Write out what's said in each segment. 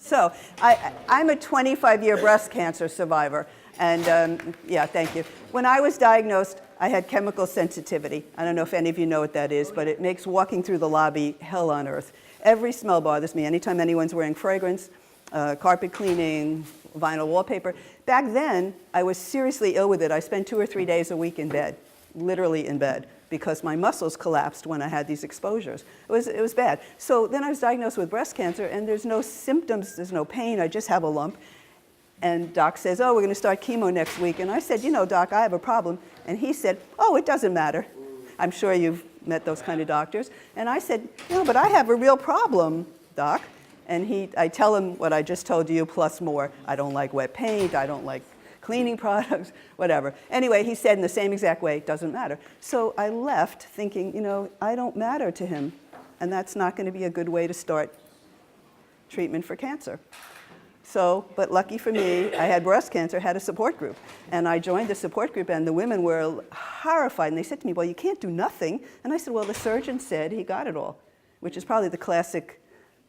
So I'm a 25-year breast cancer survivor. And yeah, thank you. When I was diagnosed, I had chemical sensitivity. I don't know if any of you know what that is, but it makes walking through the lobby hell on earth. Every smell bothers me. Anytime anyone's wearing fragrance, carpet cleaning, vinyl wallpaper. Back then, I was seriously ill with it. I spent 2 or 3 days a week in bed, literally in bed, because my muscles collapsed when I had these exposures. It was bad. So then I was diagnosed with breast cancer, and there's no symptoms, there's no pain, I just have a lump. And doc says, oh, we're going to start chemo next week. And I said, you know, doc, I have a problem. And he said, oh, it doesn't matter. I'm sure you've met those kind of doctors. And I said, no, but I have a real problem, doc. And I tell him what I just told you, plus more. I don't like wet paint, I don't like cleaning products, whatever. Anyway, he said in the same exact way, it doesn't matter. So I left thinking, you know, I don't matter to him. And that's not going to be a good way to start treatment for cancer. So, but lucky for me, I had breast cancer, had a support group. And I joined the support group, and the women were horrified. And they said to me, well, you can't do nothing. And I said, well, the surgeon said he got it all, which is probably the classic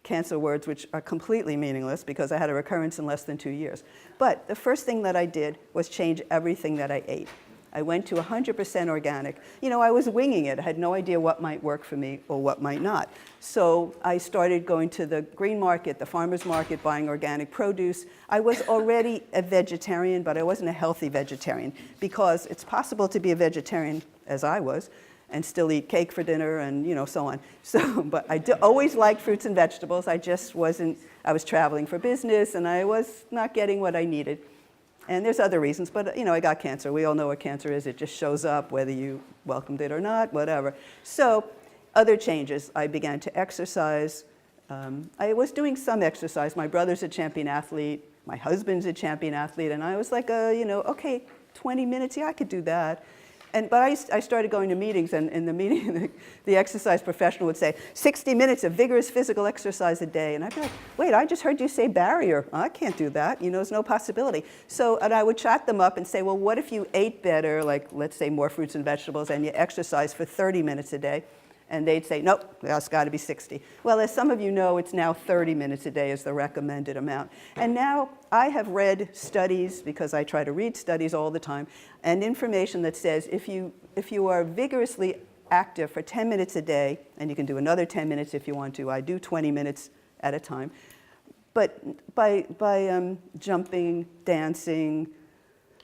cancer words, which are completely meaningless because I had a recurrence in less than 2 years. But the first thing that I did was change everything that I ate. I went to 100% organic. You know, I was winging it. I had no idea what might work for me or what might not. So I started going to the green market, the farmer's market, buying organic produce. I was already a vegetarian, but I wasn't a healthy vegetarian because it's possible to be a vegetarian, as I was, and still eat cake for dinner and, you know, so on. So, but I always liked fruits and vegetables. I just wasn't, I was traveling for business and I was not getting what I needed. And there's other reasons, but you know, I got cancer. We all know what cancer is. It just shows up whether you welcomed it or not, whatever. So other changes. I began to exercise. I was doing some exercise. My brother's a champion athlete. My husband's a champion athlete. And I was like, you know, okay, 20 minutes, yeah, I could do that. But I started going to meetings, and in the meeting, the exercise professional would say, 60 minutes of vigorous physical exercise a day. And I'd be like, wait, I just heard you say barrier. I can't do that. You know, there's no possibility. So, and I would chat them up and say, well, what if you ate better, like, let's say more fruits and vegetables, and you exercise for 30 minutes a day? And they'd say, nope, that's got to be 60. Well, as some of you know, it's now 30 minutes a day is the recommended amount. And now I have read studies, because I try to read studies all the time, and information that says if you are vigorously active for 10 minutes a day, and you can do another 10 minutes if you want to. I do 20 minutes at a time. But by jumping, dancing,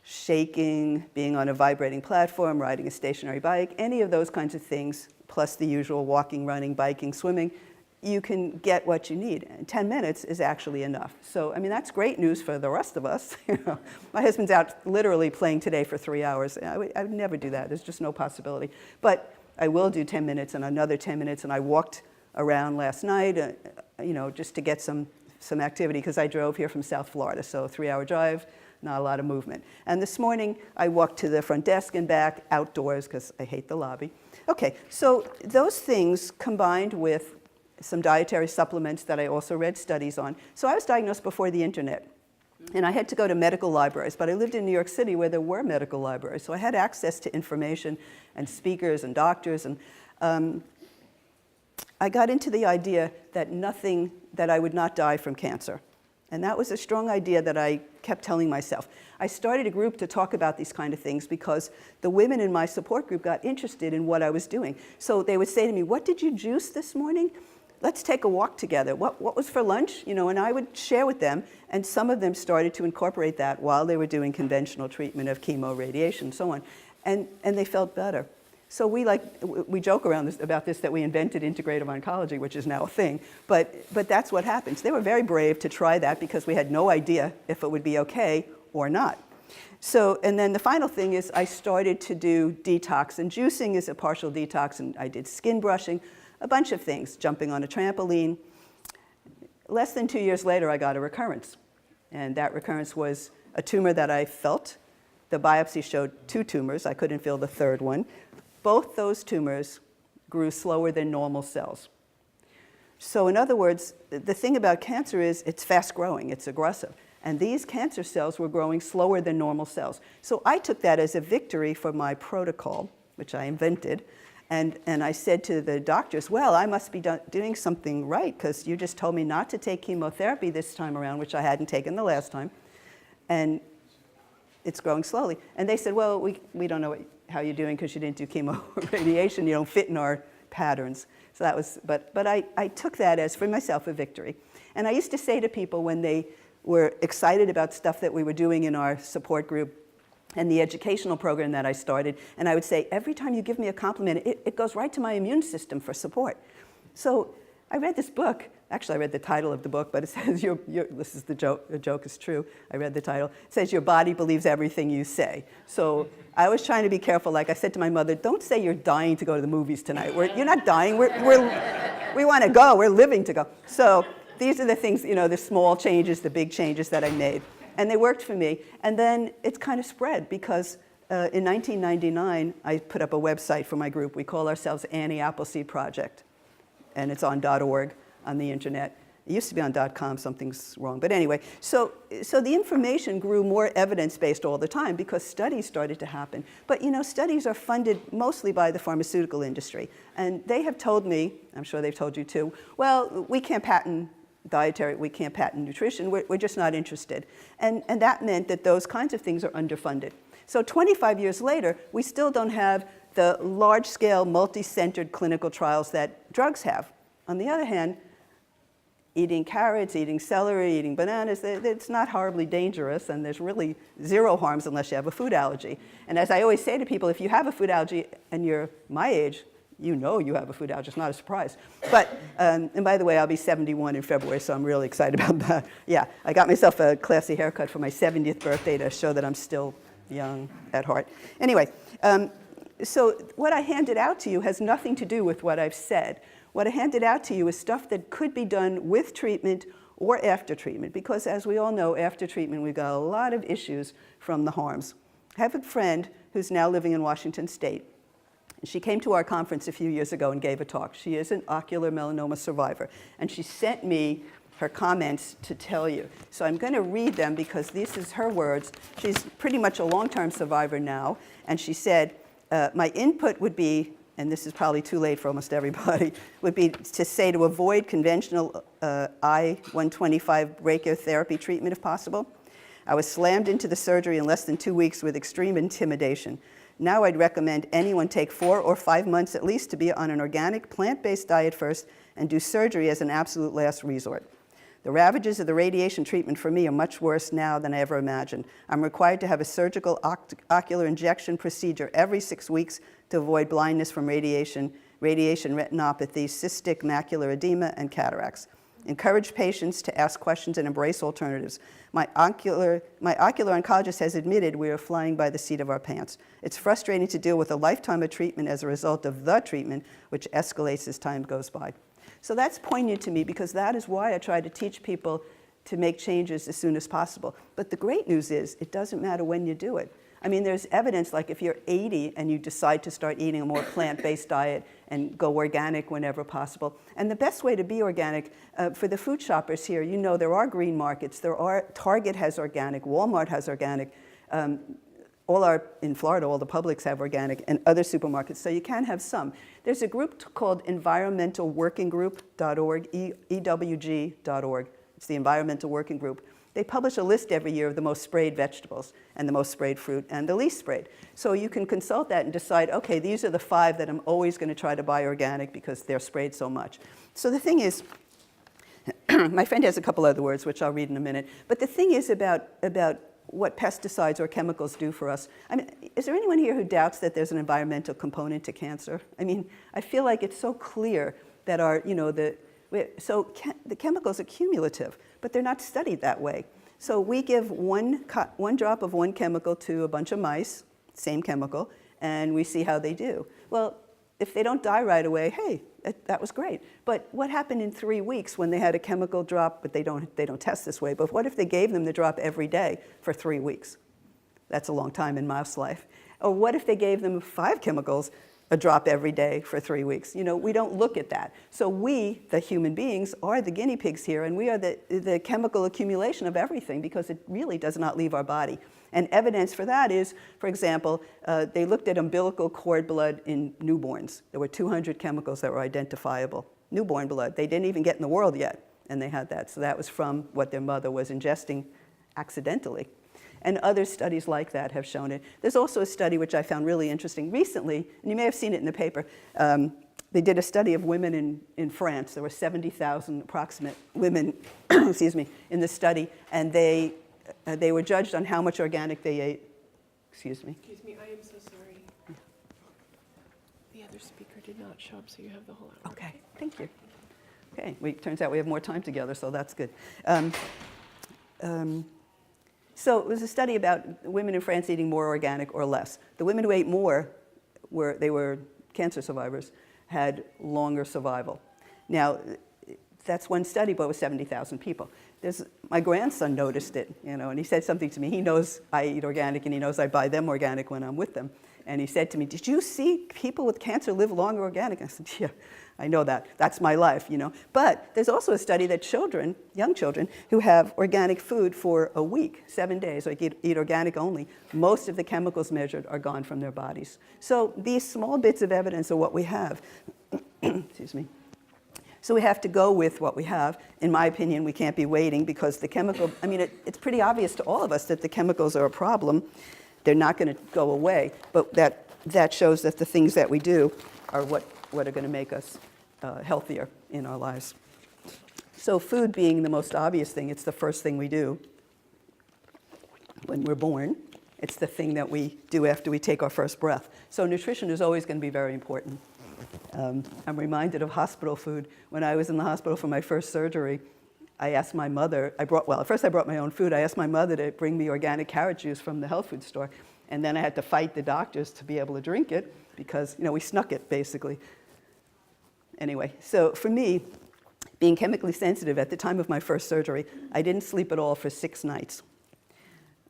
shaking, being on a vibrating platform, riding a stationary bike, any of those kinds of things, plus the usual walking, running, biking, swimming, you can get what you need. And 10 minutes is actually enough. So, I mean, that's great news for the rest of us. You know, my husband's out literally playing today for 3 hours. I would never do that. There's just no possibility. But I will do 10 minutes and another 10 minutes. And I walked around last night, you know, just to get some activity, because I drove here from South Florida. So 3-hour drive, not a lot of movement. And this morning, I walked to the front desk and back outdoors, because I hate the lobby. Okay, so those things combined with some dietary supplements that I also read studies on. So I was diagnosed before the internet, and I had to go to medical libraries, but I lived in New York City where there were medical libraries, so I had access to information and speakers and doctors, and I got into the idea that I would not die from cancer. And that was a strong idea that I kept telling myself. I started a group to talk about these kind of things because the women in my support group got interested in what I was doing. So they would say to me, what did you juice this morning? Let's take a walk together. What was for lunch? You know, and I would share with them, and some of them started to incorporate that while they were doing conventional treatment of chemo, radiation, and so on. And they felt better. So we joke around about this, that we invented integrative oncology, which is now a thing, but that's what happens. They were very brave to try that because we had no idea if it would be okay or not. So, and then the final thing is I started to do detox, and juicing is a partial detox, and I did skin brushing, a bunch of things, jumping on a trampoline. Less than 2 years later, I got a recurrence, and that recurrence was a tumor that I felt. The biopsy showed 2 tumors. I couldn't feel the third one. Both those tumors grew slower than normal cells. So in other words, the thing about cancer is it's fast growing, it's aggressive. And these cancer cells were growing slower than normal cells. So I took that as a victory for my protocol, which I invented, And I said to the doctors, well, I must be doing something right, because you just told me not to take chemotherapy this time around, which I hadn't taken the last time. And it's growing slowly. And they said, well, we don't know how you're doing because you didn't do chemo or radiation. You don't fit in our patterns. So that was, but I took that as, for myself, a victory. And I used to say to people when they were excited about stuff that we were doing in our support group and the educational program that I started, and I would say, every time you give me a compliment, it goes right to my immune system for support. So I read this book. Actually, I read the title of the book, but it says, this is the joke is true. I read the title. It says, your body believes everything you say. So I was trying to be careful. Like I said to my mother, don't say you're dying to go to the movies tonight. You're not dying. We want to go. We're living to go. So these are the things, the small changes, the big changes that I made. And they worked for me. And then it's kind of spread because in 1999, I put up a website for my group. We call ourselves Annie Appleseed Project. And it's on .org on the internet. It used to be on .com, something's wrong. But anyway, so the information grew more evidence-based all the time because studies started to happen. But studies are funded mostly by the pharmaceutical industry. And they have told me, I'm sure they've told you too, well, we can't patent dietary, we can't patent nutrition, we're just not interested. And that meant that those kinds of things are underfunded. So 25 years later, we still don't have the large-scale, multi-centered clinical trials that drugs have. On the other hand, eating carrots, eating celery, eating bananas, it's not horribly dangerous, and there's really zero harms unless you have a food allergy. And as I always say to people, if you have a food allergy and you're my age, you know you have a food allergy. It's not a surprise. But, and by the way, I'll be 71 in February, so I'm really excited about that. Yeah, I got myself a classy haircut for my 70th birthday to show that I'm still young at heart. Anyway, so what I handed out to you has nothing to do with what I've said. What I handed out to you is stuff that could be done with treatment or after treatment, because as we all know, after treatment, we've got a lot of issues from the harms. I have a friend who's now living in Washington State. She came to our conference a few years ago and gave a talk. She is an ocular melanoma survivor, and she sent me her comments to tell you. So I'm going to read them because this is her words. She's pretty much a long-term survivor now, and she said, my input would be, and this is probably too late for almost everybody, would be to say to avoid conventional I-125 brachytherapy treatment if possible. I was slammed into the surgery in less than 2 weeks with extreme intimidation. Now I'd recommend anyone take 4 or 5 months at least to be on an organic, plant-based diet first and do surgery as an absolute last resort. The ravages of the radiation treatment for me are much worse now than I ever imagined. I'm required to have a surgical ocular injection procedure every 6 weeks to avoid blindness from radiation retinopathy, cystic macular edema, and cataracts. Encourage patients to ask questions and embrace alternatives. My ocular oncologist has admitted we are flying by the seat of our pants. It's frustrating to deal with a lifetime of treatment as a result of the treatment, which escalates as time goes by. So that's poignant to me because that is why I try to teach people to make changes as soon as possible. But the great news is it doesn't matter when you do it. I mean, there's evidence like if you're 80 and you decide to start eating a more plant-based diet and go organic whenever possible. And the best way to be organic, for the food shoppers here, there are green markets. Target has organic, Walmart has organic. In Florida, all the Publix have organic, and other supermarkets, so you can have some. There's a group called environmentalworkinggroup.org, EWG.org. It's the Environmental Working Group. They publish a list every year of the most sprayed vegetables and the most sprayed fruit and the least sprayed. So you can consult that and decide, okay, these are the 5 that I'm always going to try to buy organic because they're sprayed so much. So the thing is, my friend has a couple other words, which I'll read in a minute, but the thing is about what pesticides or chemicals do for us. I mean, is there anyone here who doubts that there's an environmental component to cancer? I mean, I feel like it's so clear that the chemicals are cumulative, but they're not studied that way. So we give one drop of one chemical to a bunch of mice, same chemical, and we see how they do. Well, if they don't die right away, hey, that was great. But what happened in 3 weeks when they had a chemical drop, but they don't test this way, but what if they gave them the drop every day for 3 weeks? That's a long time in mouse life. Or what if they gave them 5 chemicals, a drop every day for 3 weeks? We don't look at that. So we, the human beings, are the guinea pigs here, and we are the chemical accumulation of everything because it really does not leave our body. And evidence for that is, for example, they looked at umbilical cord blood in newborns. There were 200 chemicals that were identifiable. Newborn blood. They didn't even get in the world yet, and they had that. So that was from what their mother was ingesting accidentally. And other studies like that have shown it. There's also a study which I found really interesting recently, and you may have seen it in the paper. They did a study of women in France. There were 70,000 approximate women, excuse me, in the study, and they were judged on how much organic they ate. Excuse me. Excuse me, I am so sorry. The other speaker did not show up, so you have the whole hour. Okay, thank you. Okay, turns out we have more time together, so that's good. So it was a study about women in France eating more organic or less. The women who ate more, they were cancer survivors, had longer survival. Now, that's one study, but it was 70,000 people. My grandson noticed it, and he said something to me. He knows I eat organic, and he knows I buy them organic when I'm with them. And he said to me, "Did you see people with cancer live longer organic?" I said, "Yeah, I know that. That's my life, But there's also a study that children, young children, who have organic food for a week, 7 days, like eat organic only, most of the chemicals measured are gone from their bodies. So these small bits of evidence are what we have. Excuse me. So we have to go with what we have. In my opinion, we can't be waiting because the chemical, it's pretty obvious to all of us that the chemicals are a problem. They're not going to go away, but that shows that the things that we do are what are going to make us healthier in our lives. So food being the most obvious thing, it's the first thing we do when we're born. It's the thing that we do after we take our first breath. So nutrition is always going to be very important. I'm reminded of hospital food. When I was in the hospital for my first surgery, I asked my mother, first I brought my own food. I asked my mother to bring me organic carrot juice from the health food store. And then I had to fight the doctors to be able to drink it because, we snuck it, basically. Anyway, so for me, being chemically sensitive at the time of my first surgery, I didn't sleep at all for 6 nights.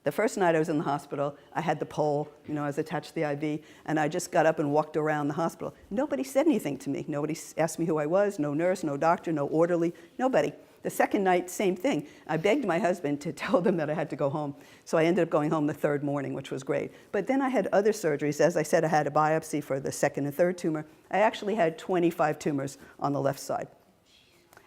The first night I was in the hospital, I had the pole, I was attached to the IV, and I just got up and walked around the hospital. Nobody said anything to me. Nobody asked me who I was, no nurse, no doctor, no orderly, nobody. The second night, same thing. I begged my husband to tell them that I had to go home. So I ended up going home the third morning, which was great. But then I had other surgeries. As I said, I had a biopsy for the second and third tumor. I actually had 25 tumors on the left side.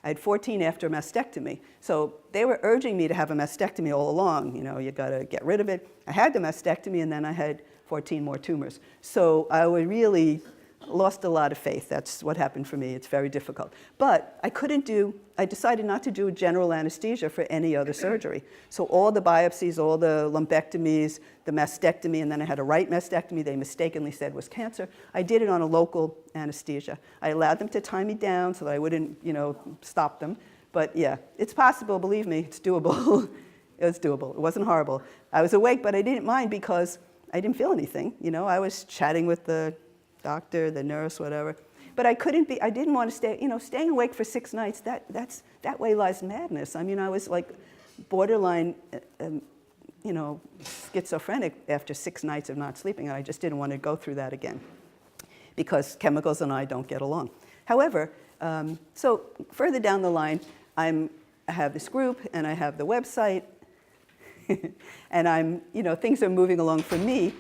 I had 14 after mastectomy. So they were urging me to have a mastectomy all along. You got to get rid of it. I had the mastectomy, and then I had 14 more tumors. So I really lost a lot of faith. That's what happened for me. It's very difficult. But I decided not to do general anesthesia for any other surgery. So all the biopsies, all the lumpectomies, the mastectomy, and then I had a right mastectomy they mistakenly said was cancer. I did it on a local anesthesia. I allowed them to tie me down so that I wouldn't, stop them. But yeah, it's possible, believe me, it's doable. It was doable. It wasn't horrible. I was awake, but I didn't mind because I didn't feel anything. I was chatting with the doctor, the nurse, whatever. But I didn't want to stay, staying awake for 6 nights, that way lies madness. I was like borderline, schizophrenic after 6 nights of not sleeping, and I just didn't want to go through that again because chemicals and I don't get along. However, so further down the line, I have this group and I have the website and things are moving along for me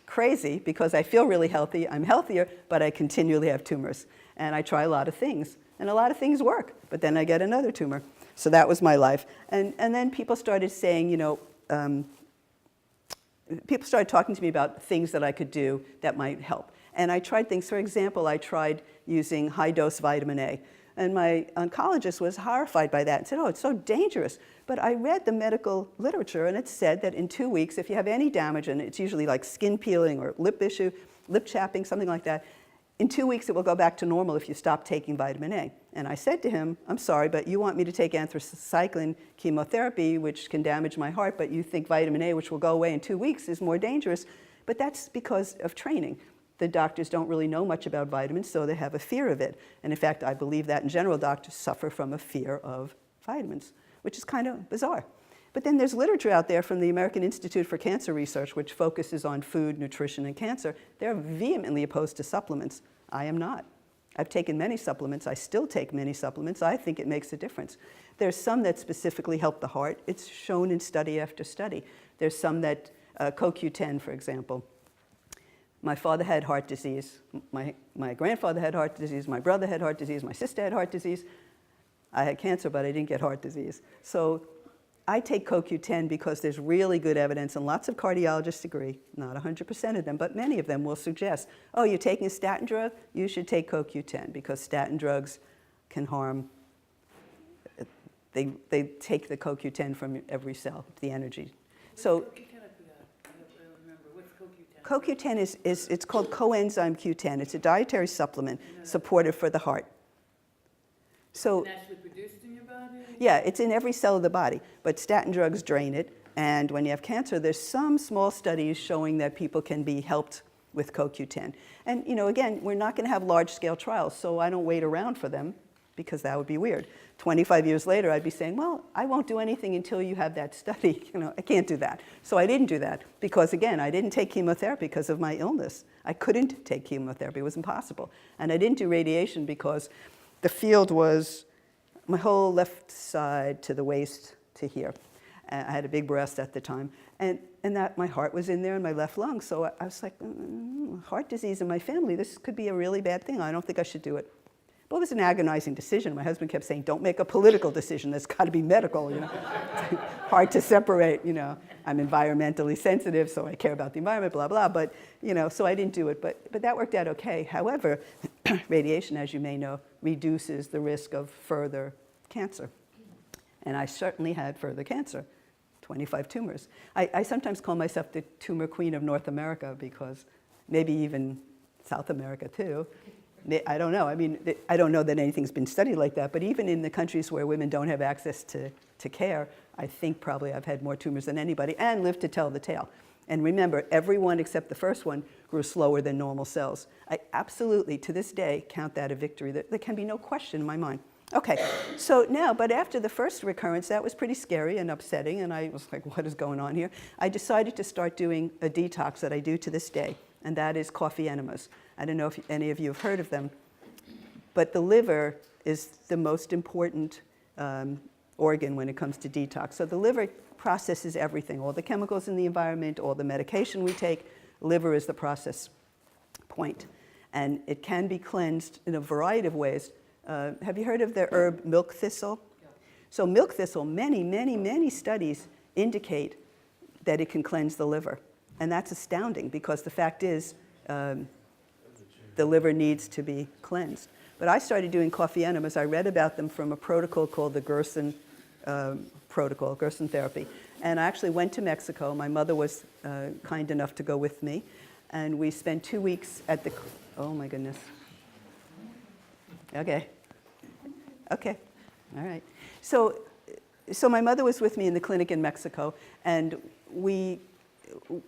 crazy because I feel really healthy, I'm healthier, but I continually have tumors. And I try a lot of things, and a lot of things work, but then I get another tumor. So that was my life. And then people started saying, people started talking to me about things that I could do that might help. And I tried things. For example, I tried using high-dose vitamin A. And my oncologist was horrified by that and said, "Oh, it's so dangerous." But I read the medical literature, and it said that in 2 weeks, if you have any damage, and it's usually like skin peeling or lip issue, lip chapping, something like that, in 2 weeks it will go back to normal if you stop taking vitamin A. And I said to him, "I'm sorry, but you want me to take anthracycline chemotherapy, which can damage my heart, but you think vitamin A, which will go away in 2 weeks, is more dangerous." But that's because of training. The doctors don't really know much about vitamins, so they have a fear of it. And in fact, I believe that in general, doctors suffer from a fear of vitamins, which is kind of bizarre. But then there's literature out there from the American Institute for Cancer Research, which focuses on food, nutrition, and cancer. They're vehemently opposed to supplements. I am not. I've taken many supplements. I still take many supplements. I think it makes a difference. There's some that specifically help the heart. It's shown in study after study. There's some that CoQ10, for example. My father had heart disease. My grandfather had heart disease. My brother had heart disease. My sister had heart disease. I had cancer, but I didn't get heart disease. So I take CoQ10 because there's really good evidence, and lots of cardiologists agree, not 100% of them, but many of them will suggest, oh, you're taking a statin drug? You should take CoQ10 because statin drugs can harm. They take the CoQ10 from every cell, the energy. So CoQ10 it's called coenzyme Q10. It's a dietary supplement supportive for the heart. So Naturally produced in your body? yeah, it's in every cell of the body, but statin drugs drain it. And when you have cancer, there's some small studies showing that people can be helped with CoQ10. And again, we're not going to have large-scale trials, so I don't wait around for them because that would be weird. 25 years later, I'd be saying, well, I won't do anything until you have that study. I can't do that. So I didn't do that because, again, I didn't take chemotherapy because of my illness. I couldn't take chemotherapy. It was impossible. And I didn't do radiation because the field was my whole left side to the waist to here. And I had a big breast at the time. And that my heart was in there in my left lung. So I was like, heart disease in my family, this could be a really bad thing. I don't think I should do it. But it was an agonizing decision. My husband kept saying, don't make a political decision. There's got to be medical, Hard to separate, I'm environmentally sensitive, so I care about the environment, blah, blah. But, so I didn't do it. But that worked out okay. However, radiation, as you may know, reduces the risk of further cancer. And I certainly had further cancer, 25 tumors. I sometimes call myself the tumor queen of North America because maybe even South America too. I don't know. I mean, I don't know that anything's been studied like that, but even in the countries where women don't have access to care, I think probably I've had more tumors than anybody and lived to tell the tale. And remember, every one except the first one grew slower than normal cells. I absolutely, to this day, count that a victory. There can be no question in my mind. Okay, so now, but after the first recurrence, that was pretty scary and upsetting, and I was like, what is going on here? I decided to start doing a detox that I do to this day, and that is coffee enemas. I don't know if any of you have heard of them, but the liver is the most important organ when it comes to detox. So the liver processes everything, all the chemicals in the environment, all the medication we take. Liver is the process point, and it can be cleansed in a variety of ways. Have you heard of the herb milk thistle? Yeah. So milk thistle, many studies indicate that it can cleanse the liver. And that's astounding because the fact is the liver needs to be cleansed. But I started doing coffee enemas. I read about them from a protocol called the Gerson protocol, Gerson therapy. And I actually went to Mexico. My mother was kind enough to go with me. And we spent 2 weeks at the, oh my goodness. Okay, all right. So my mother was with me in the clinic in Mexico, and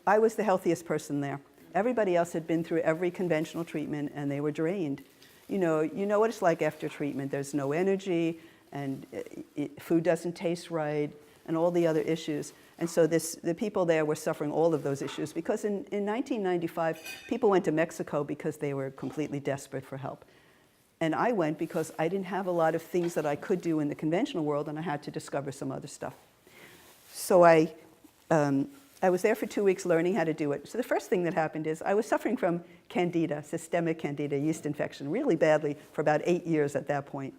I was the healthiest person there. Everybody else had been through every conventional treatment, and they were drained. You know what it's like after treatment. There's no energy, and food doesn't taste right, and all the other issues. And so the people there were suffering all of those issues because in 1995, people went to Mexico because they were completely desperate for help. And I went because I didn't have a lot of things that I could do in the conventional world, and I had to discover some other stuff. So I was there for 2 weeks learning how to do it. So the first thing that happened is I was suffering from candida, systemic candida yeast infection, really badly for about 8 years at that point.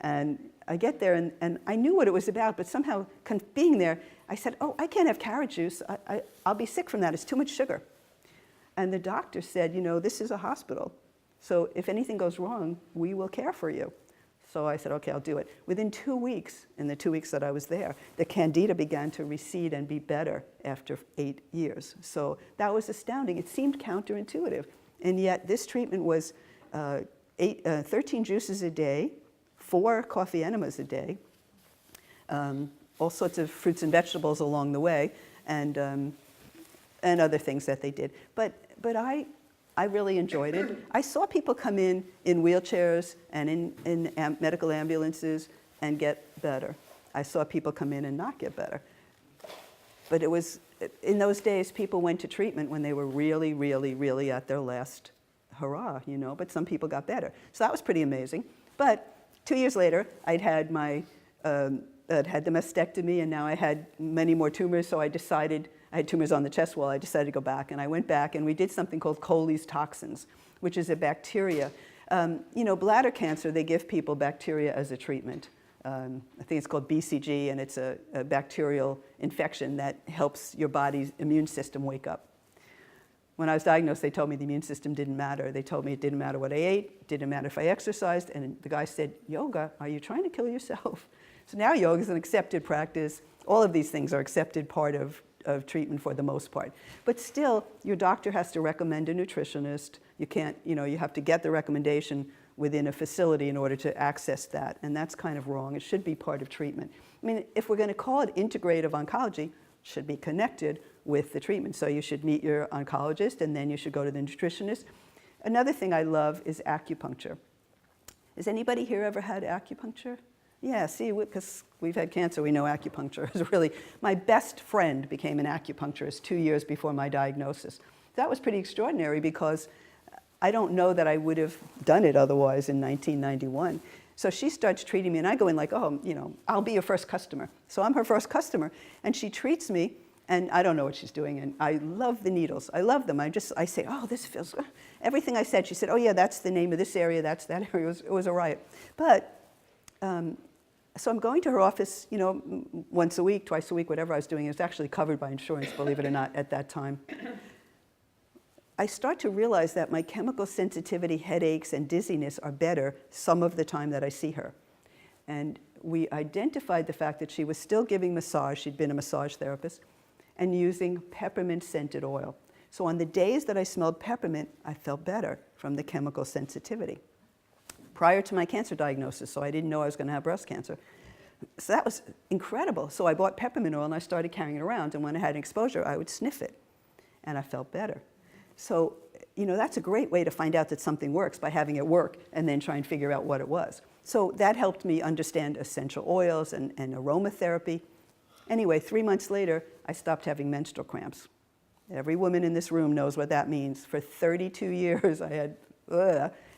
And I get there, and I knew what it was about, but somehow being there, I said, oh, I can't have carrot juice. I'll be sick from that. It's too much sugar. And the doctor said, this is a hospital. So if anything goes wrong, we will care for you. So I said, okay, I'll do it. Within 2 weeks, in the 2 weeks that I was there, the candida began to recede and be better after 8 years. So that was astounding. It seemed counterintuitive. And yet this treatment was 13 juices a day, 4 coffee enemas a day, all sorts of fruits and vegetables along the way, and other things that they did. But I really enjoyed it. I saw people come in wheelchairs and in medical ambulances and get better. I saw people come in and not get better. But it was, in those days, people went to treatment when they were really, really, really at their last hurrah, but some people got better. So that was pretty amazing. But 2 years later, I'd had the mastectomy, and now I had many more tumors, so I decided I had tumors on the chest wall. I decided to go back, and I went back, and we did something called Coley's toxins, which is a bacteria. You know, bladder cancer, they give people bacteria as a treatment. I think it's called BCG, and it's a bacterial infection that helps your body's immune system wake up. When I was diagnosed, they told me the immune system didn't matter. They told me it didn't matter what I ate, it didn't matter if I exercised, and the guy said, yoga, are you trying to kill yourself? So now yoga is an accepted practice. All of these things are accepted part of treatment for the most part. But still, your doctor has to recommend a nutritionist. You can't, you know, you have to get the recommendation within a facility in order to access that, and that's kind of wrong. It should be part of treatment. I mean, if we're going to call it integrative oncology, it should be connected with the treatment. So you should meet your oncologist, and then you should go to the nutritionist. Another thing I love is acupuncture. Has anybody here ever had acupuncture? Yeah, see, because we've had cancer, we know acupuncture is really, my best friend became an acupuncturist 2 years before my diagnosis. That was pretty extraordinary because I don't know that I would have done it otherwise in 1991. So she starts treating me, and I go in like, oh, you know, I'll be your first customer. So I'm her first customer, and she treats me, and I don't know what she's doing, and I love the needles. I love them. I say, oh, this feels good. Everything I said, she said, oh yeah, that's the name of this area, that's that area. It was a riot. But, so I'm going to her office, you know, once a week, twice a week, whatever I was doing. It was actually covered by insurance, believe it or not, at that time. I start to realize that my chemical sensitivity, headaches, and dizziness are better some of the time that I see her. And we identified the fact that she was still giving massage, she'd been a massage therapist, and using peppermint-scented oil. So on the days that I smelled peppermint, I felt better from the chemical sensitivity. Prior to my cancer diagnosis, so I didn't know I was going to have breast cancer. So that was incredible. So I bought peppermint oil, and I started carrying it around, and when I had an exposure, I would sniff it, and I felt better. So, you know, that's a great way to find out that something works, by having it work and then try and figure out what it was. So that helped me understand essential oils and aromatherapy. Anyway, 3 months later, I stopped having menstrual cramps. Every woman in this room knows what that means. For 32 years, I had,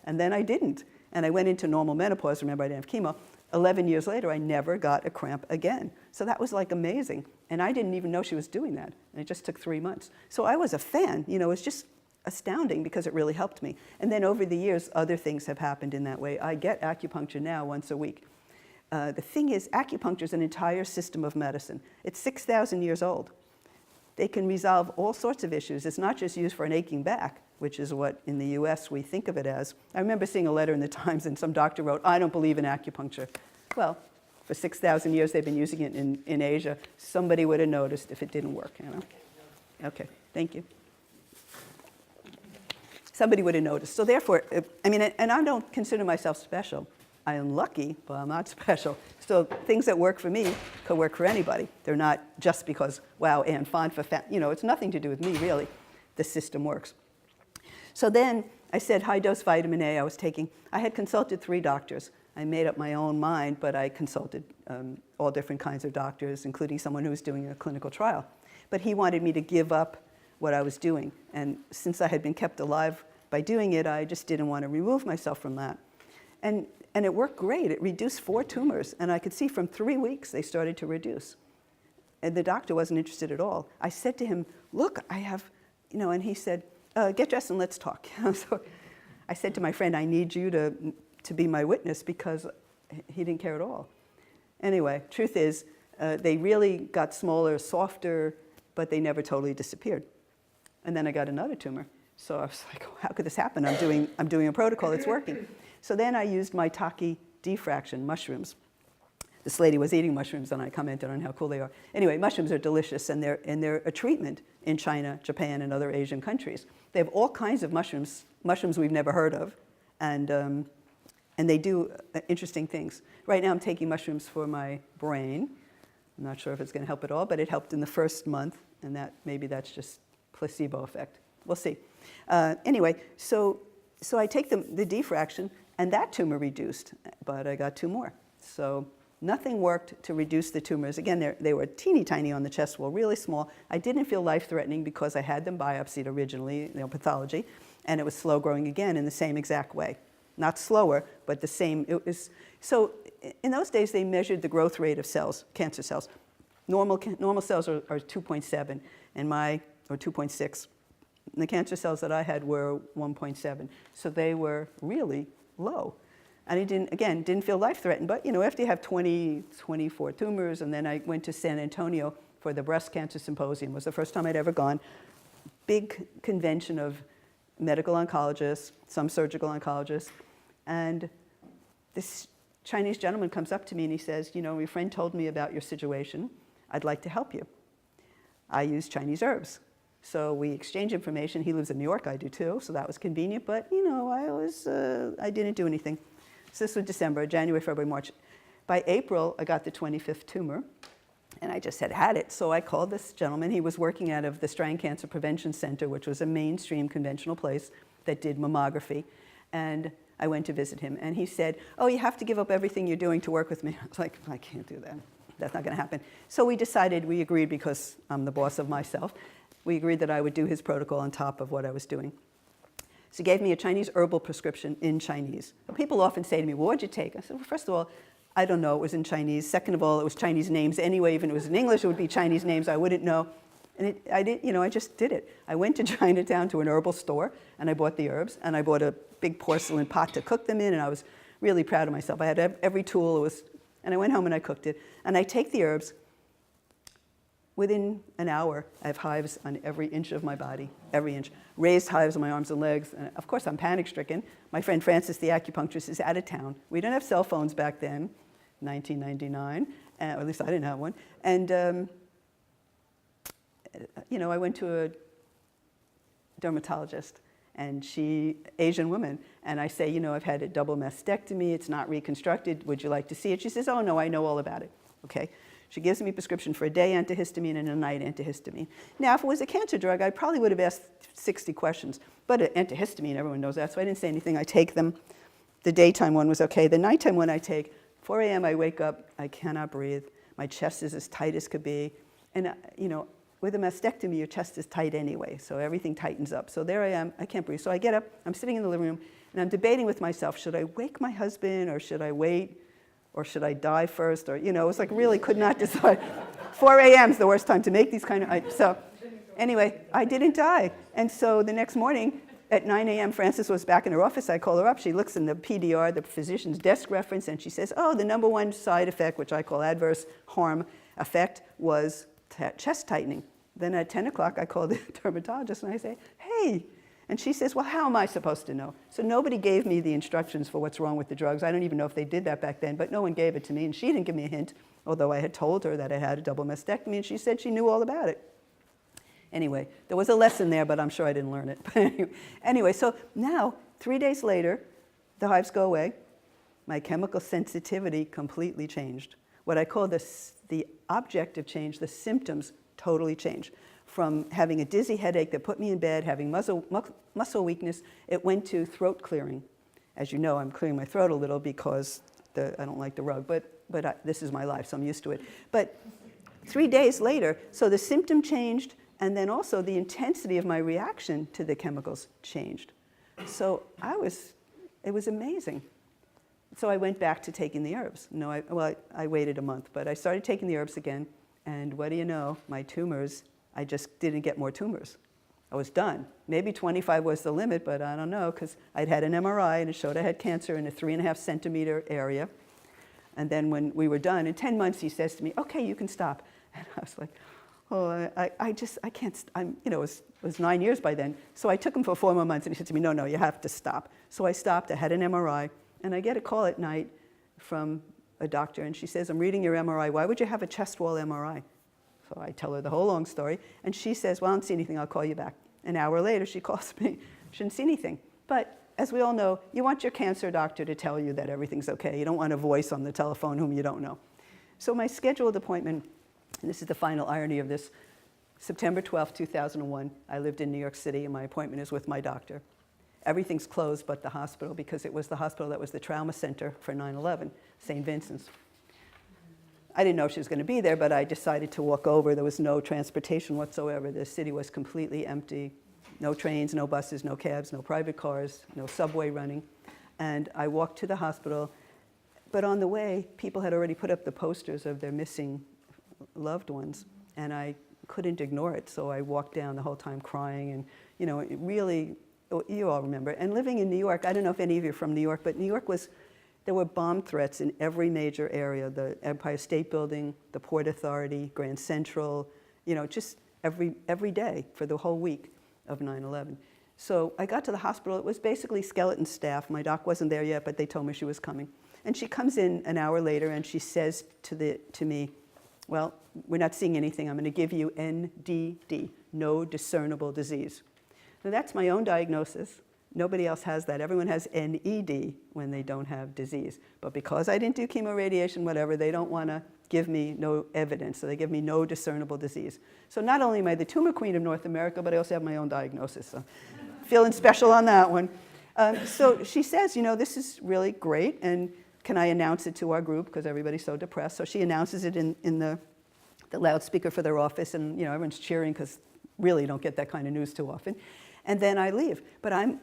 and then I didn't. And I went into normal menopause. Remember, I didn't have chemo. 11 years later, I never got a cramp again. So that was like amazing. And I didn't even know she was doing that. And it just took 3 months. So I was a fan. You know, it was just astounding because it really helped me. And then over the years, other things have happened in that way. I get acupuncture now once a week. The thing is, acupuncture is an entire system of medicine. It's 6,000 years old. They can resolve all sorts of issues. It's not just used for an aching back, which is what in the US we think of it as. I remember seeing a letter in the Times and some doctor wrote, I don't believe in acupuncture. Well, for 6,000 years they've been using it in Asia. Somebody would have noticed if it didn't work, you know? Okay, thank you. Somebody would have noticed. So therefore, I mean, and I don't consider myself special. I am lucky, but I'm not special. So things that work for me could work for anybody. They're not just because, wow, Anne Font for fat. You know, it's nothing to do with me, really. The system works. So then I said high-dose vitamin A I was taking. I had consulted 3 doctors. I made up my own mind, but I consulted all different kinds of doctors, including someone who was doing a clinical trial. But he wanted me to give up what I was doing. And since I had been kept alive by doing it, I just didn't want to remove myself from that. And it worked great. It reduced 4 tumors, and I could see from 3 weeks they started to reduce. And the doctor wasn't interested at all. I said to him, look, I have, you know, and he said, get dressed and let's talk. So I said to my friend, I need you to be my witness, because he didn't care at all. Anyway, truth is, they really got smaller, softer, but they never totally disappeared. And then I got another tumor. So I was like, how could this happen? I'm doing a protocol, it's working. So then I used maitake diffraction, mushrooms. This lady was eating mushrooms, and I commented on how cool they are. Anyway, mushrooms are delicious, and they're a treatment in China, Japan, and other Asian countries. They have all kinds of mushrooms we've never heard of, and they do interesting things. Right now I'm taking mushrooms for my brain. I'm not sure if it's going to help at all, but it helped in the first month, and maybe that's just placebo effect. We'll see. Anyway, so I take the diffraction, and that tumor reduced, but I got 2 more. So nothing worked to reduce the tumors. Again, they were teeny tiny on the chest wall, really small. I didn't feel life-threatening because I had them biopsied originally, you know, pathology, and it was slow growing again in the same exact way. Not slower, but the same. It was, so in those days, they measured the growth rate of cells, cancer cells. Normal cells are 2.7, or 2.6. And the cancer cells that I had were 1.7. So they were really low. And I didn't feel life-threatened. But, after you have 24 tumors, and then I went to San Antonio for the breast cancer symposium. It was the first time I'd ever gone. Big convention of medical oncologists, some surgical oncologists. And this Chinese gentleman comes up to me and he says, your friend told me about your situation. I'd like to help you. I use Chinese herbs. So we exchange information. He lives in New York, I do too, so that was convenient. But, I didn't do anything. So this was December, January, February, March. By April, I got the 25th tumor, and I just had it. So I called this gentleman. He was working out of the Strang Cancer Prevention Center, which was a mainstream conventional place that did mammography. And I went to visit him, and he said, oh, you have to give up everything you're doing to work with me. I was like, I can't do that. That's not going to happen. So we agreed, because I'm the boss of myself, we agreed that I would do his protocol on top of what I was doing. So he gave me a Chinese herbal prescription in Chinese. People often say to me, well, what'd you take? I said, well, first of all, I don't know. It was in Chinese. Second of all, it was Chinese names anyway. Even if it was in English, it would be Chinese names. I wouldn't know. And I just did it. I went to Chinatown to an herbal store, and I bought the herbs, and I bought a big porcelain pot to cook them in, and I was really proud of myself. I had every tool. And I went home and I cooked it. And I take the herbs. Within an hour, I have hives on every inch of my body, every inch. Raised hives on my arms and legs. And of course, I'm panic-stricken. My friend Francis, the acupuncturist, is out of town. We didn't have cell phones back then, 1999, or at least I didn't have one. And, I went to a dermatologist, and Asian woman, and I say, I've had a double mastectomy. It's not reconstructed. Would you like to see it? She says, oh, no, I know all about it. Okay. She gives me a prescription for a day antihistamine and a night antihistamine. Now, if it was a cancer drug, I probably would have asked 60 questions. But an antihistamine, everyone knows that, so I didn't say anything. I take them. The daytime one was okay. The nighttime one I take, 4 a.m. I wake up, I cannot breathe. My chest is as tight as could be. And, with a mastectomy, your chest is tight anyway, so everything tightens up. So there I am, I can't breathe. So I get up, I'm sitting in the living room, and I'm debating with myself, should I wake my husband, or should I wait? Or should I die first? Or, it was like really could not decide. 4 a.m. is the worst time to make these kind of, so anyway, I didn't die. And so the next morning at 9 a.m., Frances was back in her office. I call her up. She looks in the PDR, the physician's desk reference, and she says, oh, the number one side effect, which I call adverse harm effect, was chest tightening. Then at 10 o'clock, I call the dermatologist and I say, hey. And she says, well, how am I supposed to know? So nobody gave me the instructions for what's wrong with the drugs. I don't even know if they did that back then, but no one gave it to me. And she didn't give me a hint, although I had told her that I had a double mastectomy, and she said she knew all about it. Anyway, there was a lesson there, but I'm sure I didn't learn it. But anyway, so now, 3 days later, the hives go away. My chemical sensitivity completely changed. What I call the objective change, the symptoms totally changed. From having a dizzy headache that put me in bed, having muscle weakness, it went to throat clearing. As you know, I'm clearing my throat a little because I don't like the rug, but this is my life, so I'm used to it. But 3 days later, so the symptom changed, and then also the intensity of my reaction to the chemicals changed. So it was amazing. So I went back to taking the herbs. I waited a month, but I started taking the herbs again, and what do you know, my tumors, I just didn't get more tumors. I was done. Maybe 25 was the limit, but I don't know, because I'd had an MRI and it showed I had cancer in a 3.5 centimeter area. And then when we were done, in 10 months, he says to me, okay, you can stop. And I was like, oh, I can't, it was 9 years by then. So I took him for 4 more months, and he said to me, no, you have to stop. So I stopped, I had an MRI, and I get a call at night from a doctor, and she says, I'm reading your MRI. Why would you have a chest wall MRI? So I tell her the whole long story, and she says, well, I don't see anything, I'll call you back. An hour later, she calls me, she didn't see anything. But as we all know, you want your cancer doctor to tell you that everything's okay. You don't want a voice on the telephone whom you don't know. So my scheduled appointment, and this is the final irony of this, September 12, 2001, I lived in New York City, and my appointment is with my doctor. Everything's closed but the hospital, because it was the hospital that was the trauma center for 9/11, St. Vincent's. I didn't know she was going to be there, but I decided to walk over. There was no transportation whatsoever. The city was completely empty. No trains, no buses, no cabs, no private cars, no subway running. And I walked to the hospital. But on the way, people had already put up the posters of their missing loved ones, and I couldn't ignore it, so I walked down the whole time crying, and it really, you all remember. And living in New York, I don't know if any of you are from New York, but New York there were bomb threats in every major area, the Empire State Building, the Port Authority, Grand Central, just every day for the whole week of 9/11. So I got to the hospital. It was basically skeleton staff. My doc wasn't there yet, but they told me she was coming. And she comes in an hour later, and she says to me, well, we're not seeing anything. I'm going to give you NDD, no discernible disease. Now, that's my own diagnosis. Nobody else has that. Everyone has NED when they don't have disease. But because I didn't do chemoradiation, whatever, they don't want to give me no evidence. So they give me no discernible disease. So not only am I the tumor queen of North America, but I also have my own diagnosis. So feeling special on that one. So she says, this is really great, and can I announce it to our group, because everybody's so depressed. So she announces it in the loudspeaker for their office, and everyone's cheering, because really you don't get that kind of news too often. And then I leave. But I'm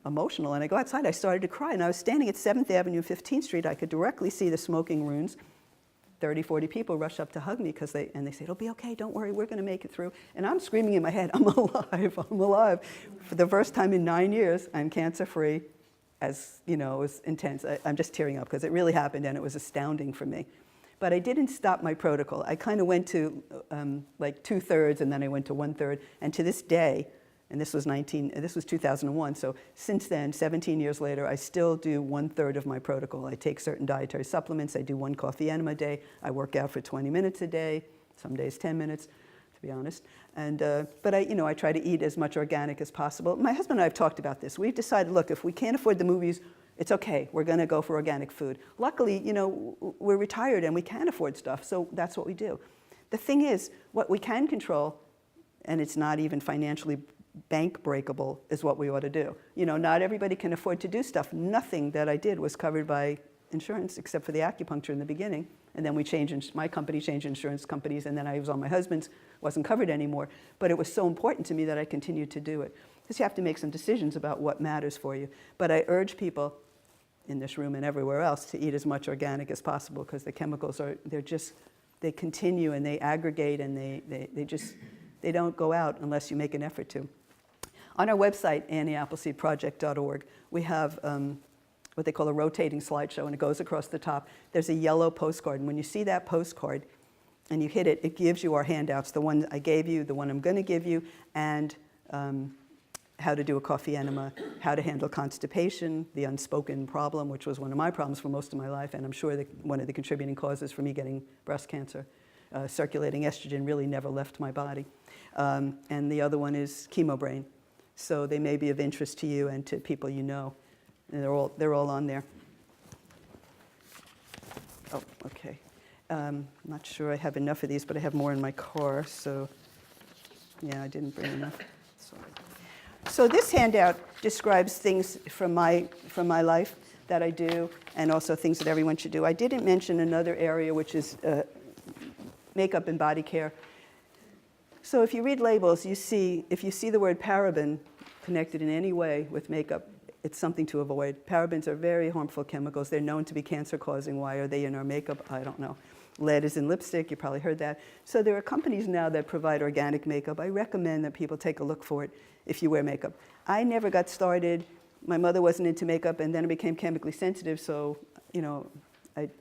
emotional, and I go outside. I started to cry, and I was standing at 7th Avenue and 15th Street. I could directly see the smoking ruins. 30, 40 people rush up to hug me, because they say, it'll be okay, don't worry, we're going to make it through. And I'm screaming in my head, I'm alive, I'm alive. For the first time in 9 years, I'm cancer-free. As it was intense. I'm just tearing up, because it really happened, and it was astounding for me. But I didn't stop my protocol. I kind of went to like 2/3, and then I went to 1/3. And to this day, and this was 2001, so since then, 17 years later, I still do 1/3 of my protocol. I take certain dietary supplements. I do 1 coffee enema a day. I work out for 20 minutes a day, some days 10 minutes, to be honest. And, but I try to eat as much organic as possible. My husband and I have talked about this. We've decided, look, if we can't afford the movies, it's okay. We're going to go for organic food. Luckily, we're retired and we can afford stuff, so that's what we do. The thing is, what we can control, and it's not even financially bank breakable, is what we ought to do. Not everybody can afford to do stuff. Nothing that I did was covered by insurance except for the acupuncture in the beginning. And then my company changed insurance companies, and then I was on my husband's, wasn't covered anymore. But it was so important to me that I continued to do it. Because you have to make some decisions about what matters for you. But I urge people in this room and everywhere else to eat as much organic as possible, because the chemicals they continue and they aggregate, and they don't go out unless you make an effort to. On our website, AnnieAppleseedProject.org, we have what they call a rotating slideshow, and it goes across the top. There's a yellow postcard, and when you see that postcard and you hit it, it gives you our handouts, the one I gave you, the one I'm going to give you, and how to do a coffee enema, how to handle constipation, the unspoken problem, which was one of my problems for most of my life, and I'm sure that one of the contributing causes for me getting breast cancer. Circulating estrogen really never left my body. And the other one is ChemoBrain. So they may be of interest to you and to people you know. And they're all on there. Oh, okay. I'm not sure I have enough of these, but I have more in my car, so yeah, I didn't bring enough. Sorry. So this handout describes things from my life that I do, and also things that everyone should do. I didn't mention another area, which is makeup and body care. So if you read labels, if you see the word paraben connected in any way with makeup, it's something to avoid. Parabens are very harmful chemicals. They're known to be cancer-causing. Why are they in our makeup? I don't know. Lead is in lipstick. You probably heard that. So there are companies now that provide organic makeup. I recommend that people take a look for it if you wear makeup. I never got started. My mother wasn't into makeup, and then I became chemically sensitive, so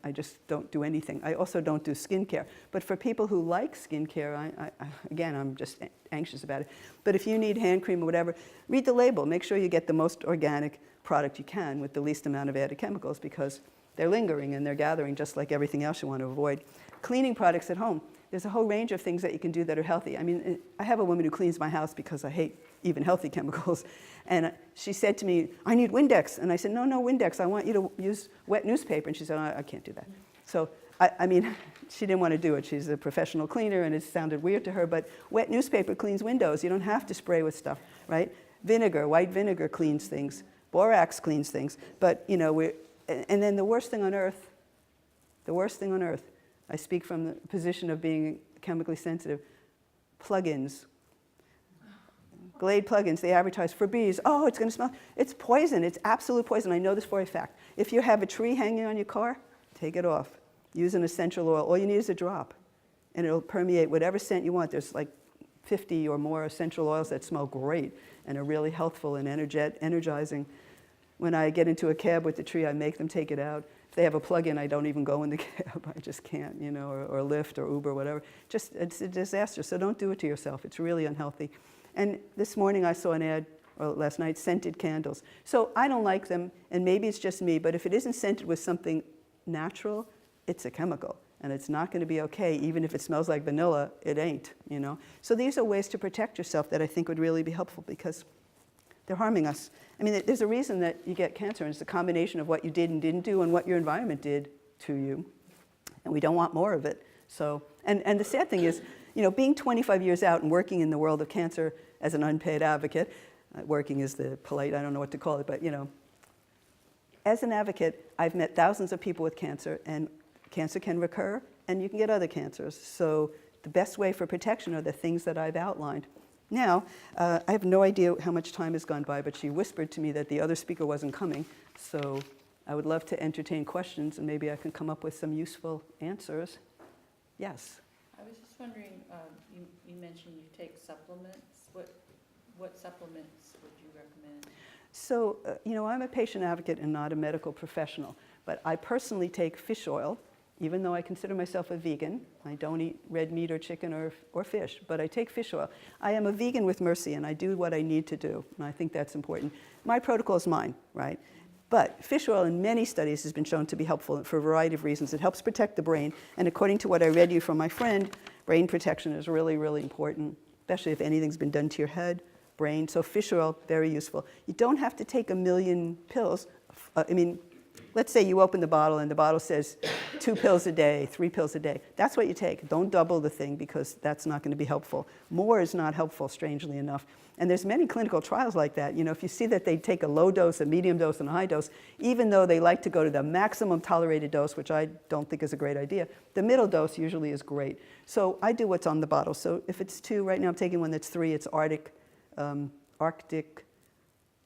I just don't do anything. I also don't do skincare. But for people who like skincare, again, I'm just anxious about it. But if you need hand cream or whatever, read the label. Make sure you get the most organic product you can with the least amount of added chemicals, because they're lingering and they're gathering just like everything else you want to avoid. Cleaning products at home. There's a whole range of things that you can do that are healthy. I mean, I have a woman who cleans my house because I hate even healthy chemicals. And she said to me, I need Windex. And I said, no, Windex. I want you to use wet newspaper. And she said, I can't do that. So, I mean, she didn't want to do it. She's a professional cleaner, and it sounded weird to her. But wet newspaper cleans windows. You don't have to spray with stuff, right? Vinegar, white vinegar cleans things. Borax cleans things. But, and then the worst thing on earth, I speak from the position of being chemically sensitive, plug-ins. Glade plug-ins, they advertise Febreze. Oh, it's going to smell. It's poison. It's absolute poison. I know this for a fact. If you have a tree hanging on your car, take it off. Use an essential oil. All you need is a drop. and it'll permeate whatever scent you want. There's like 50 or more essential oils that smell great and are really healthful and energizing. When I get into a cab with the tree, I make them take it out. If they have a plug-in, I don't even go in the cab. I just can't, you know, or Lyft or Uber, whatever. Just, it's a disaster, so don't do it to yourself. It's really unhealthy. And this morning I saw an ad, or last night, scented candles. So I don't like them, and maybe it's just me, but if it isn't scented with something natural, it's a chemical. And it's not going to be okay, even if it smells like vanilla, it ain't, you know. So these are ways to protect yourself that I think would really be helpful because they're harming us. I mean, there's a reason that you get cancer, and it's a combination of what you did and didn't do and what your environment did to you. And we don't want more of it. So, and the sad thing is, you know, being 25 years out and working in the world of cancer as an unpaid advocate, working is the polite, I don't know what to call it, but, you know, as an advocate, I've met thousands of people with cancer, and cancer can recur, and you can get other cancers. So the best way for protection are the things that I've outlined. Now, I have no idea how much time has gone by, but she whispered to me that the other speaker wasn't coming. So I would love to entertain questions, and maybe I can come up with some useful answers. Yes? I was just wondering, you mentioned you take supplements. What supplements would you recommend? So, you know, I'm a patient advocate and not a medical professional, but I personally take fish oil, even though I consider myself a vegan. I don't eat red meat or chicken or fish, but I take fish oil. I am a vegan with mercy, and I do what I need to do, and I think that's important. My protocol is mine, right? But fish oil in many studies has been shown to be helpful for a variety of reasons. It helps protect the brain, and according to what I read you from my friend, brain protection is really, really important, especially if anything's been done to your head, brain. So fish oil, very useful. You don't have to take a million pills. I mean, let's say you open the bottle and the bottle says 2 pills a day, 3 pills a day. That's what you take. Don't double the thing because that's not going to be helpful. More is not helpful, strangely enough. And there's many clinical trials like that. You know, if you see that they take a low dose, a medium dose, and a high dose, even though they like to go to the maximum tolerated dose, which I don't think is a great idea, the middle dose usually is great. So I do what's on the bottle. So if it's 2, right now I'm taking one that's 3, it's Arctic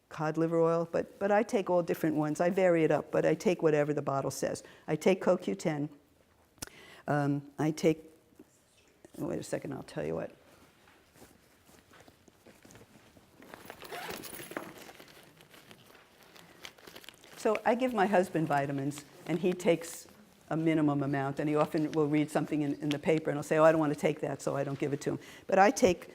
cod liver oil, but I take all different ones. I vary it up, but I take whatever the bottle says. I take CoQ10. I take, wait a second, I'll tell you what. So I give my husband vitamins, and he takes a minimum amount, and he often will read something in the paper, and he'll say, oh, I don't want to take that, so I don't give it to him. But I take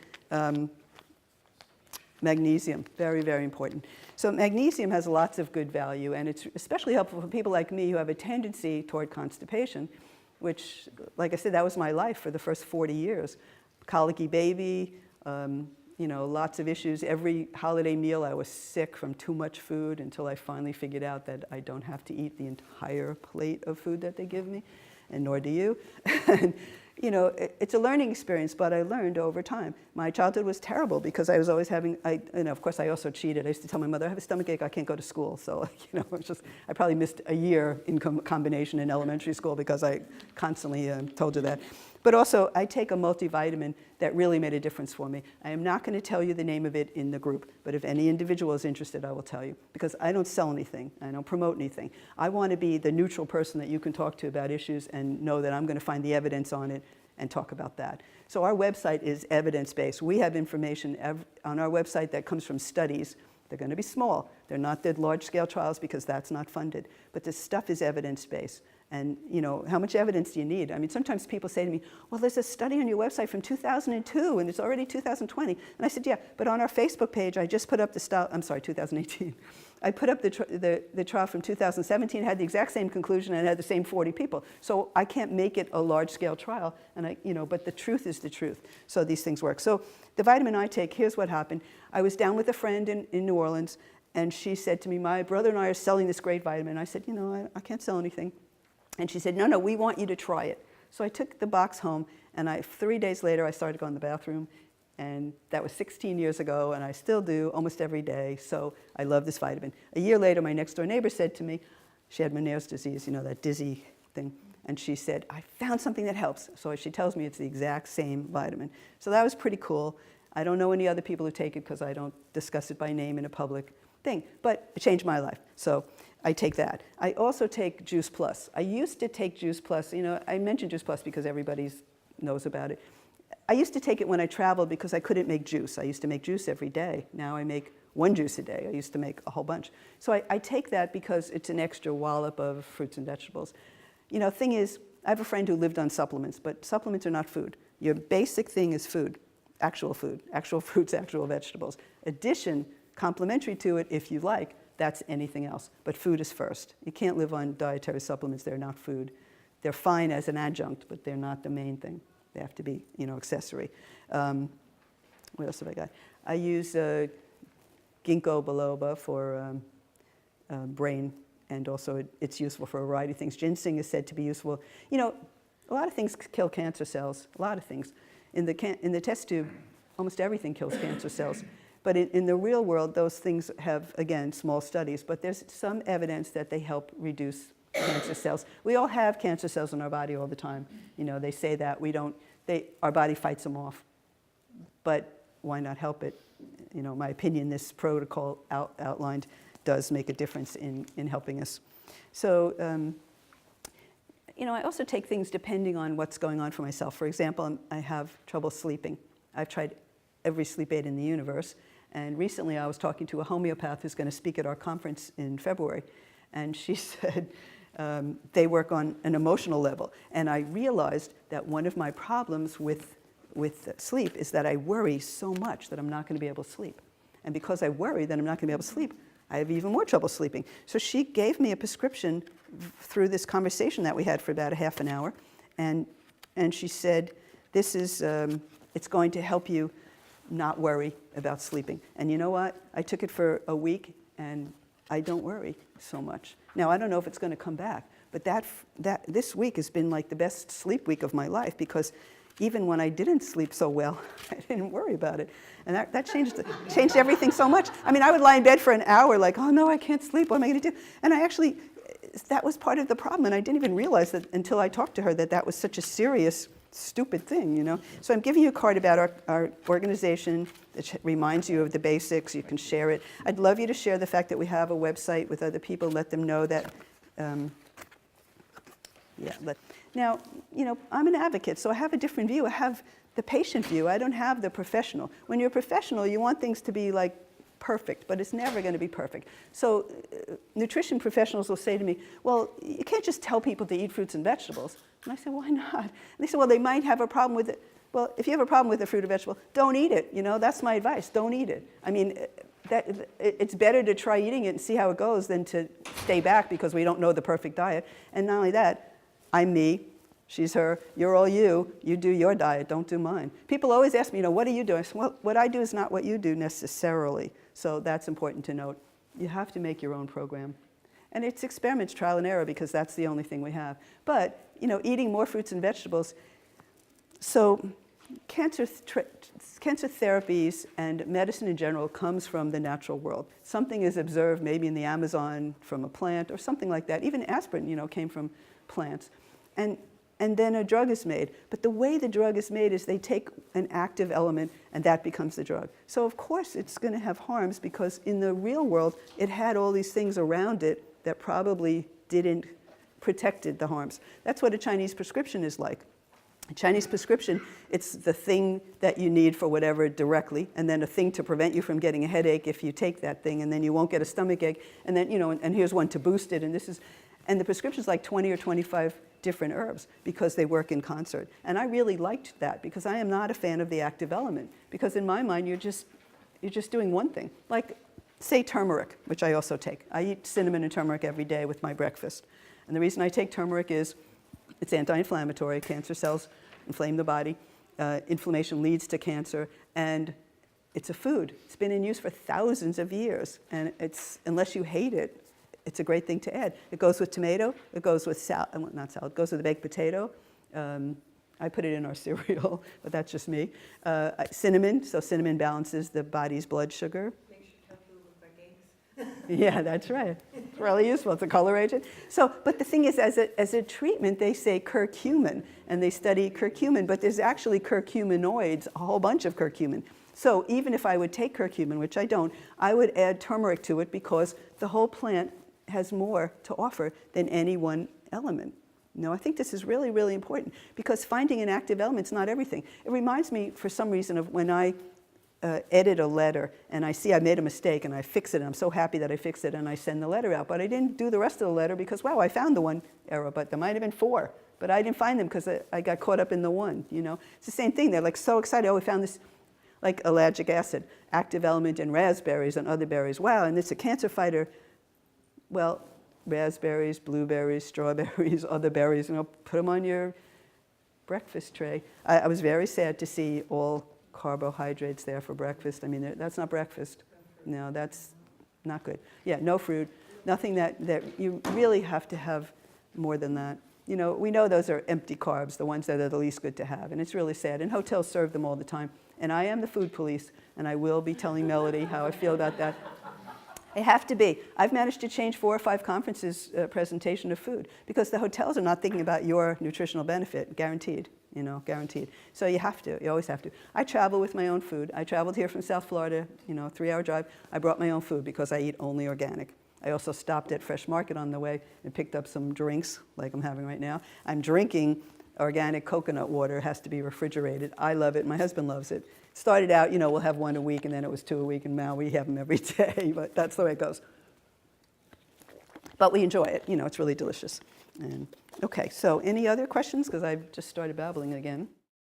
magnesium, very, very important. So magnesium has lots of good value, and it's especially helpful for people like me who have a tendency toward constipation, which, like I said, that was my life for the first 40 years. Colicky baby, you know, lots of issues. Every holiday meal I was sick from too much food until I finally figured out that I don't have to eat the entire plate of food that they give me, and nor do you. And, you know, it's a learning experience, but I learned over time. My childhood was terrible because I was always having, you know, of course I also cheated. I used to tell my mother, I have a stomachache, I can't go to school. So, you know, I probably missed a year in combination in elementary school because I constantly told her that. But also, I take a multivitamin that really made a difference for me. I am not going to tell you the name of it in the group, but if any individual is interested, I will tell you, because I don't sell anything. I don't promote anything. I want to be the neutral person that you can talk to about issues and know that I'm going to find the evidence on it and talk about that. So our website is evidence-based. We have information on our website that comes from studies. They're going to be small. They're not the large-scale trials because that's not funded. But this stuff is evidence-based. And, you know, how much evidence do you need? I mean, sometimes people say to me, well, there's a study on your website from 2002, and it's already 2020. And I said, yeah, but on our Facebook page, I just put up the 2018. I put up the trial from 2017, had the exact same conclusion, and had the same 40 people. So I can't make it a large-scale trial, and you know, but the truth is the truth. So these things work. So the vitamin I take, here's what happened. I was down with a friend in New Orleans, and she said to me, my brother and I are selling this great vitamin. I said, you know, I can't sell anything. And she said, no, we want you to try it. So I took the box home, and 3 days later, I started going to the bathroom. And that was 16 years ago, and I still do almost every day. So I love this vitamin. A year later, my next door neighbor said to me, she had Meniere's disease, you know, that dizzy thing. And she said, I found something that helps. So she tells me it's the exact same vitamin. So that was pretty cool. I don't know any other people who take it because I don't discuss it by name in a public thing. But it changed my life. So I take that. I also take Juice Plus. I used to take Juice Plus. You know, I mentioned Juice Plus because everybody's knows about it. I used to take it when I traveled because I couldn't make juice. I used to make juice every day. Now I make one juice a day. I used to make a whole bunch. So I take that because it's an extra wallop of fruits and vegetables. You know, thing is, I have a friend who lived on supplements, but supplements are not food. Your basic thing is food, actual fruits, actual vegetables. Addition, complementary to it, if you like, that's anything else. But food is first. You can't live on dietary supplements. They're not food. They're fine as an adjunct, but they're not the main thing. They have to be, you know, accessory. What else have I got? I use ginkgo biloba for brain, and also it's useful for a variety of things. Ginseng is said to be useful. You know, a lot of things kill cancer cells, a lot of things. In the test tube, almost everything kills cancer cells. But in the real world, those things have, again, small studies, but there's some evidence that they help reduce cancer cells. We all have cancer cells in our body all the time. You know, they say that our body fights them off. But why not help it? You know, my opinion, this protocol outlined does make a difference in helping us. So, you know, I also take things depending on what's going on for myself. For example, I have trouble sleeping. I've tried every sleep aid in the universe. And recently I was talking to a homeopath who's going to speak at our conference in February. And she said they work on an emotional level. And I realized that one of my problems with sleep is that I worry so much that I'm not going to be able to sleep. And because I worry that I'm not going to be able to sleep, I have even more trouble sleeping. So she gave me a prescription through this conversation that we had for about a half an hour. And she said, this is, it's going to help you not worry about sleeping. And you know what? I took it for a week, and I don't worry so much. Now, I don't know if it's going to come back, but this week has been like the best sleep week of my life, because even when I didn't sleep so well, I didn't worry about it. And that changed everything so much. I mean, I would lie in bed for an hour like, oh no, I can't sleep, what am I going to do? And that was part of the problem, and I didn't even realize that until I talked to her that was such a serious, stupid thing, you know? So I'm giving you a card about our organization that reminds you of the basics. You can share it. I'd love you to share the fact that we have a website with other people. Let them know that, Now, you know, I'm an advocate, so I have a different view. I have the patient view. I don't have the professional. When you're a professional, you want things to be like perfect, but it's never going to be perfect. So nutrition professionals will say to me, well, you can't just tell people to eat fruits and vegetables. And I say, why not? And they say, well, they might have a problem with it. Well, if you have a problem with a fruit or vegetable, don't eat it. You know, that's my advice. Don't eat it. I mean, it's better to try eating it and see how it goes than to stay back because we don't know the perfect diet. And not only that, I'm me, she's her, you're all you. You do your diet, don't do mine. People always ask me, you know, what do you do? I say, well, what I do is not what you do necessarily. So that's important to note. You have to make your own program. And it's experiments, trial and error, because that's the only thing we have. But, you know, eating more fruits and vegetables. So cancer therapies and medicine in general comes from the natural world. Something is observed maybe in the Amazon from a plant or something like that. Even aspirin, you know, came from plants. And then a drug is made. But the way the drug is made is they take an active element and that becomes the drug. So of course it's going to have harms because in the real world it had all these things around it that probably didn't protected the harms. That's what a Chinese prescription is like. A Chinese prescription, it's the thing that you need for whatever directly, and then a thing to prevent you from getting a headache if you take that thing, and then you won't get a stomach ache, and then, you know, and here's one to boost it, and the prescription's like 20 or 25 different herbs because they work in concert. And I really liked that because I am not a fan of the active element, because in my mind you're just doing one thing. Like, say turmeric, which I also take. I eat cinnamon and turmeric every day with my breakfast. And the reason I take turmeric is it's anti-inflammatory. Cancer cells inflame the body. Inflammation leads to cancer. And it's a food. It's been in use for thousands of years. And unless you hate it, it's a great thing to add. It goes with tomato. It goes with it goes with a baked potato. I put it in our cereal, but that's just me. Cinnamon, so cinnamon balances the body's blood sugar. Yeah, that's right. It's really useful. It's a color agent. So, but the thing is, as a treatment, they say curcumin, and they study curcumin, but there's actually curcuminoids, a whole bunch of curcumin. So even if I would take curcumin, which I don't, I would add turmeric to it because the whole plant has more to offer than any one element. I think this is really, really important because finding an active element is not everything. It reminds me, for some reason, of when I edit a letter and I see I made a mistake and I fix it, and I'm so happy that I fixed it, and I send the letter out. But I didn't do the rest of the letter because, wow, I found the one error, but there might have been 4. But I didn't find them because I got caught up in the one, It's the same thing. They're like so excited. Oh, we found this, like ellagic acid, active element in raspberries and other berries. Wow, and it's a cancer fighter. Well, raspberries, blueberries, strawberries, other berries, put them on your breakfast tray. I was very sad to see all carbohydrates there for breakfast. I mean, that's not breakfast. No, that's not good. Yeah, no fruit, nothing that you really have to have more than that. We know those are empty carbs, the ones that are the least good to have, and it's really sad. And hotels serve them all the time. And I am the food police, and I will be telling Melody how I feel about that. I have to be. I've managed to change 4 or 5 conferences' presentation of food because the hotels are not thinking about your nutritional benefit, guaranteed, guaranteed. So you have to, you always have to. I travel with my own food. I traveled here from South Florida, 3-hour drive. I brought my own food because I eat only organic. I also stopped at Fresh Market on the way and picked up some drinks like I'm having right now. I'm drinking organic coconut water. It has to be refrigerated. I love it. My husband loves it. Started out, we'll have 1 a week, and then it was 2 a week, and now we have them every day, but that's the way it goes. But we enjoy it. It's really delicious. And, okay, so any other questions? Because I've just started babbling again.